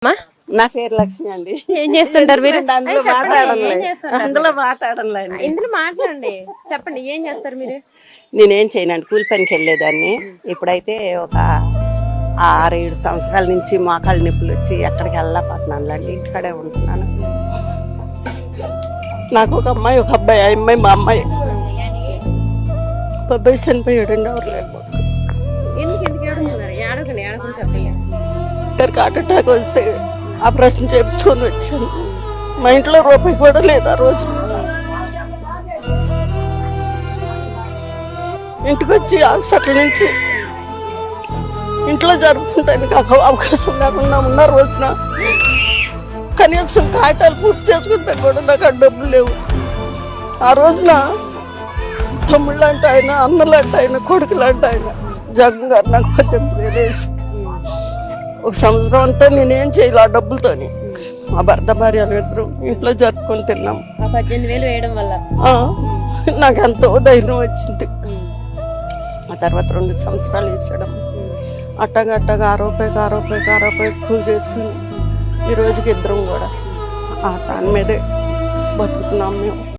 మా నా పేరు లక్ష్మి అండి. ఏం చేస్తుంటారు మీరు? అందులో మాట్లాడండి. ఇందులో మాట్లాడండి, చెప్పండి ఏం చేస్తారు మీరు? నేనేం చేయనండి, కూలి పనికి వెళ్ళేదాన్ని. ఇప్పుడైతే ఒక 6-7 సంవత్సరాల నుంచి మోకాళ్ళ నొప్పులు వచ్చి ఎక్కడికి వెళ్ళకపోతున్నాను అండి, ఇంటికాడే ఉంటున్నాను. నాకు ఒక అమ్మాయి ఒక అబ్బాయి. ఆ అమ్మాయి మా అమ్మాయి. అబ్బాయి చనిపోయాడండి. ఎవరు లేకపోతే హార్ట్ అటాక్ వస్తే ఆపరేషన్ చేయించుకొని వచ్చాను. మా ఇంట్లో రూపాయి కూడా లేదు ఆ రోజు. ఇంటికి వచ్చి హాస్పిటల్ నుంచి ఇంట్లో జరుపుకుంటాను కాక అవకాశం లేకుండా ఉన్న రోజున కనీసం కాగితాలు పూర్తి చేసుకుంటే కూడా నాకు ఆ డబ్బులు లేవు. ఆ రోజున తమ్ముళ్ళు అంటే ఆయన, అన్నలు అంటే ఆయన, కొడుకులు అంటే ఆయన జగన్ గారు నాకు 18,000 వేసి ఒక సంవత్సరం అంతా నేనేం చేయాలి ఆ డబ్బులతోని. మా భర్త భార్యలు ఇద్దరు ఇంట్లో జరుపుకొని తిన్నాం. 18,000 వేయడం వల్ల నాకు ఎంతో ధైర్యం వచ్చింది. ఆ తర్వాత 2 సంవత్సరాలు వేసాడు. అట్టగా ఆ రూపాయికి కూలి చేసుకుని ఈ రోజుకి ఇద్దరం కూడా దాని మీదే బతుకుతున్నాం మేము.